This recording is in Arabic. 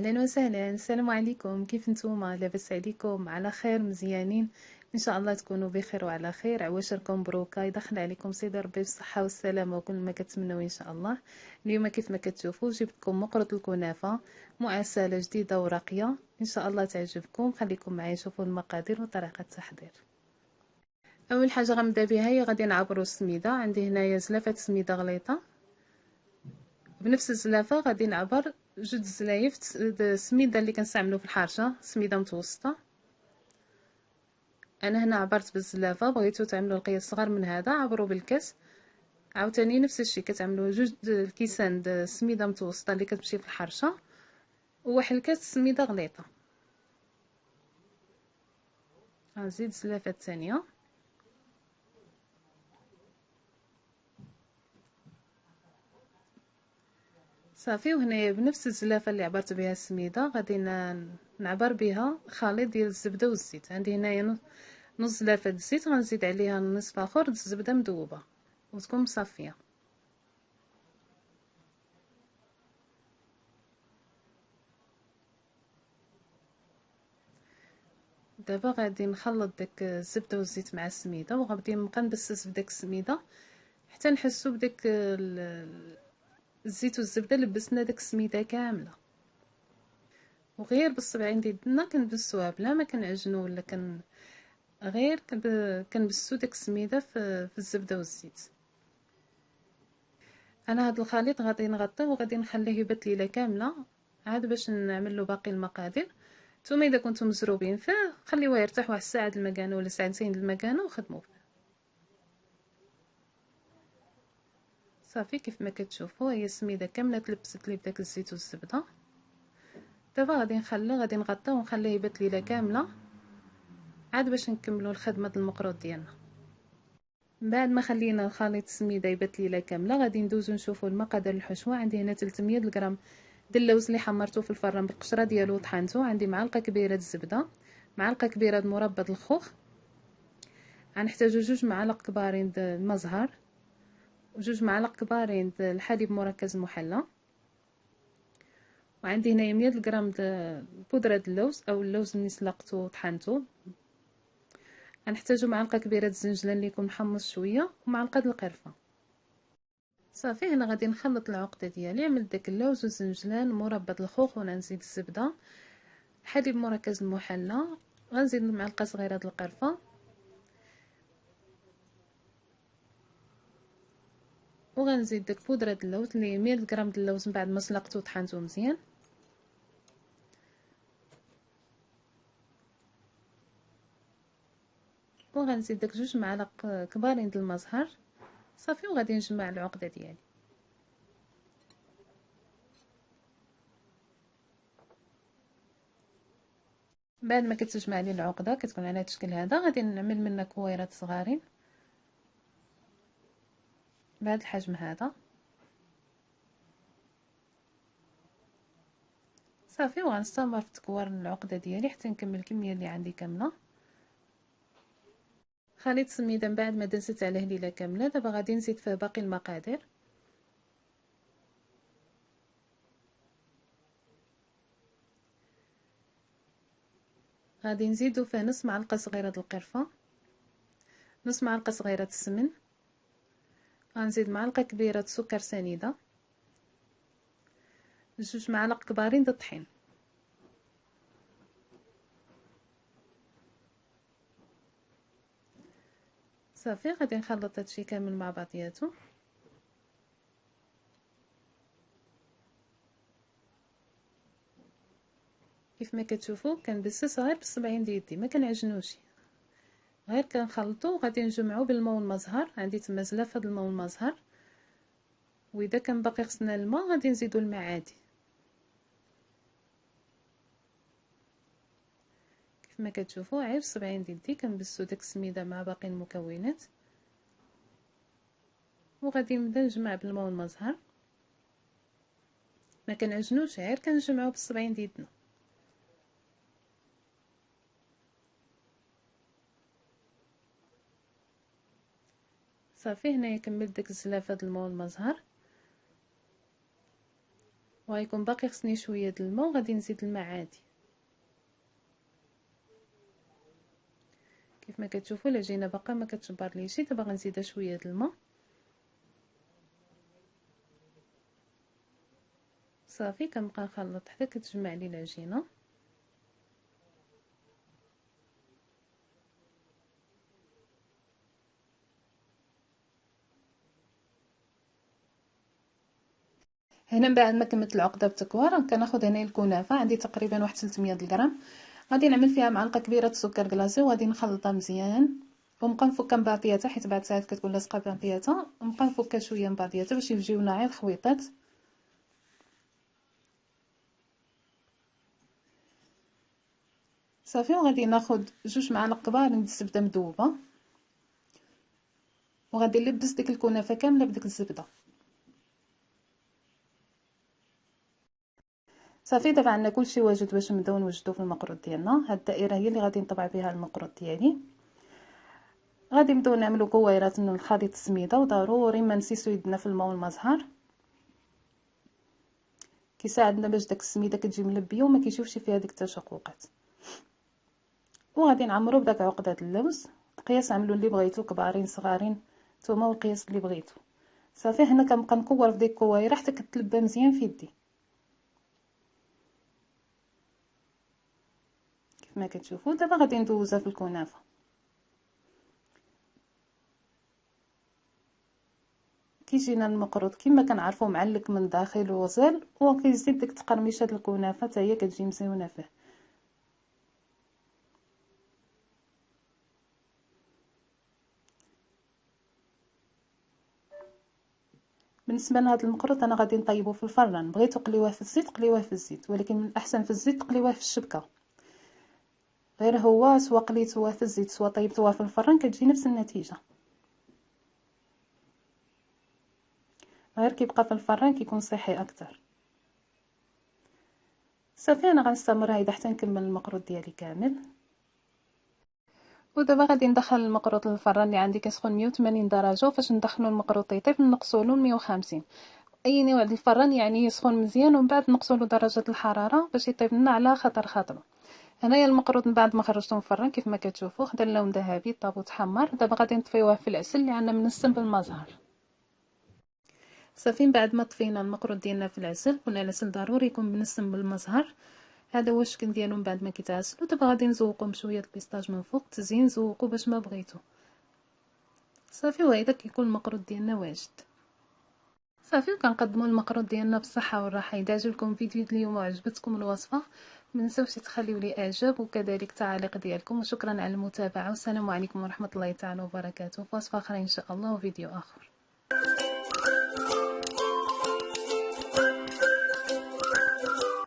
اهلا وسهلا، السلام عليكم. كيف نتوما؟ لاباس عليكم؟ على خير؟ مزيانين؟ ان شاء الله تكونوا بخير وعلى خير. عواشركم مبروكه، يدخل عليكم سيدي ربي بالصحه والسلامه وكل ما كتمنوا ان شاء الله. اليوم كيف ما كتشوفوا جبت لكم مقرط الكنافه معسله جديده وراقيه، ان شاء الله تعجبكم. خليكم معايا شوفوا المقادير وطريقه التحضير. اول حاجه غنبدا بها هي غادي نعبروا السميده. عندي هنايا زلافه سميده غليظه، بنفس الزلافه غادي نعبر جوج زلايف السميده اللي كنستعملو في الحرشه، سميده متوسطه. انا هنا عبرت بالزلافه، بغيتو تعملوا القياس صغر من هذا عبروا بالكاس. عاوتاني نفس الشيء كتعملوا جوج الكيسان د سميده متوسطه اللي كتمشي في الحرشه، وواحد الكاس سميده غليظه. غنزيد الزلافه الثانيه، صافي. وهنايا بنفس الزلافه اللي عبرت بها السميده غادي نعبر بها خليط ديال الزبده والزيت. عندي هنايا نص زلافه الزيت، غنزيد عليها نصف اخر الزبده مذوبه وتكون مصفيه. دابا غادي نخلط داك الزبده والزيت مع السميده، وغادي نبقى نبسس بداك السميده حتى نحسو بداك الزيت والزبده لبسنا داك السميده كامله. وغير بالصبعين ديالنا كنبسوها بلا ما كنعجنو ولا غير كنبسو داك السميده في الزبده والزيت. انا هاد الخليط غادي نغطيه وغادي نخليه يبات ليله كامله عاد باش نعمل له باقي المقادير. نتوما اذا كنتم مزروبين فيه خليوه يرتاح واحد الساعه د المكانه ولا ساعتين د المكانه وخدموا فيه. صافي كيف ما كتشوفوا هي السميده كامله تلبست لي بداك الزيت والزبده. دابا غادي نغطيه ونخليه يبات ليله كامله عاد باش نكملوا الخدمه د المقروط ديالنا. بعد ما خلينا الخليط السميده يبات ليله كامله غادي ندوزو نشوفوا المقادير الحشوه. عندي هنا 300 غرام د اللوز اللي حمرته في الفران بالقشره ديالو وطحنته. عندي معلقه كبيره د الزبده، معلقه كبيره د مربى الخوخ، غنحتاجو 2 معالق كبارين د المزهر، و2 معالق كبارين د الحليب مركز محلى. وعندي هنايا 100 غرام د بودره د اللوز او اللوز اللي سلقته وطحنته. غنحتاجو معلقه كبيره د الزنجلان اللي يكون محمص شويه ومعلقه د القرفه. صافي هنا غادي نخلط العقده ديالي. عملت داك اللوز والزنجلان ومربى الخوخ، ونزيد الزبده، حليب مركز المحلى، غنزيد معلقه صغيره د القرفه، وغنزيد داك بودره د اللوز اللي 100 غرام د اللوز من بعد ما سلقته وطحنته مزيان. وغنزيد داك 2 معالق كبارين د المزهر. صافي وغادي نجمع العقده ديالي. بعد ما كتجمع لي العقده كتكون على هذا الشكل هذا، غادي نعمل منها كويرات صغارين بهذا الحجم هذا. صافي وغنستمر في تكوير العقده ديالي حتى نكمل الكميه اللي عندي كامله. خليط السميده من بعد ما دازت عليه ليله كامله، دابا غادي نزيد فيه باقي المقادير. غادي نزيدو فيه نص معلقه صغيره د القرفه، نص معلقه صغيره د السمن، غنزيد معلقه كبيره د سكر سنيده، 2 معالق كبارين د الطحين. صافي غادي نخلط هادشي كامل مع بعضياتو. كيف ما كتشوفوا كنبسس غير بالصبعين ديال يدي، ما كنعجنوش، غير كنخلطو. غادي نجمعو بالماء والمزهر، عندي تما زلافه د الماء والمزهر، واذا كان باقي خصنا الماء غادي نزيدو الماء عادي. كيف ما كتشوفوا غير بالصبعين ديال يدي كنبسو داك السميده مع باقي المكونات. وغادي نبدا نجمع بالماء والمزهر، ما كنعجنوش، غير كنجمعو بالصبعين ديال يدنا. صافي هنايا كملت داك الزلافه د الماء والمزهر. وغيكون باقي خصني شويه د الماء وغادي نزيد الماء عادي. كيف ما كتشوفوا العجينه باقا ما كتشبر ليش، دابا غنزيدها شويه د الماء. صافي كنبقى نخلط حتى كتجمع لي العجينه. هنا من بعد ما كملت العقده بتكوار كناخذ هنا الكنافه، عندي تقريبا واحد 300 غرام. غادي نعمل فيها معلقه كبيره سكر كلاصي وغادي نخلطها مزيان، ونبقى نفكها من بعضياتها حيت بعد ساعات كتكون لاصقه بعضياتها، ونبقى نفكها شويه من بعضياتها باش يجيونا غير خويطات. صافي وغادي ناخذ 2 معالق كبار د الزبده مذوبه، وغادي نلبس ديك الكنافه كامله بديك الزبده. صافي دابا عندنا كلشي واجد باش نبداو نوجدو في المقروط ديالنا. هاد الدائره هي اللي غادي نطبع بها المقروط ديالي. غادي نبداو نعملو كويرات من الخليط السميده، وضروري ما نسيسو يدنا في الماء والمزهر، كيساعدنا باش داك السميده كتجي ملبيه وما كيشوفش فيها ديك التشققات. وغادي نعمرو بداك عقده اللوز، القياس عملو اللي بغيتو، كبارين صغارين نتوما والقياس اللي بغيتو. صافي هنا كنبقى نكور في ديك الكويره حتى كتلبى مزيان في يدي كيف ما كتشوفوا. دابا غادي ندوزها في الكنافه. كيجينا المقروط كما كنعرفوا معلك من داخل وغزال، وكيزيد ديك تقرميشه د الكنافه حتى هي كتجي مزيونه فيه. بالنسبه لهاد المقروط انا غادي نطيبو في الفران، بغيتو قليوه في الزيت قليوه في الزيت، ولكن من الاحسن في الزيت تقليوه في الشبكه. غير هو سوا قليتوه في الزيت سوا طيبتوه في الفران كتجي نفس النتيجه، غير كيبقى في الفران كيكون صحي اكثر. صافي انا غنستمر هيدا حتى نكمل المقروط ديالي كامل. ودابا غادي ندخل المقروط للفران اللي عندي كيسخن 180 درجه، وفاش ندخلو المقروط يطيب نقصولو 150. اي نوع د الفران يعني يسخن مزيان، ومن بعد نقصولو درجه الحراره باش يطيب لنا على خطر خاطرو. هنايا المقروط من بعد ما خرجته من الفران كيف ما كتشوفوا خدا اللون ذهبي، الطابو تحمر. دابا غادي نطفيوه في العسل اللي عندنا منسم بالمزهر. صافي من بعد ما طفينا المقروط ديالنا في العسل، قلنا العسل ضروري يكون منسم بالمزهر. هذا هو الشكل ديالو من بعد ما كيتعسلوا. دابا غادي نزوقو بشويه البيستاج من فوق، تزيين زوقو باش ما بغيتو. صافي وهذا كيكون المقروط ديالنا واجد. صافي وكنقدموا المقروط ديالنا بالصحه والراحه. اذا عجبكم فيديو اليوم وعجبتكم الوصفه ما تنساوش تخليوا لي اعجاب وكذلك تعليق ديالكم، وشكرا على المتابعه، والسلام عليكم ورحمه الله تعالى وبركاته. في وصفه اخرى ان شاء الله وفيديو اخر.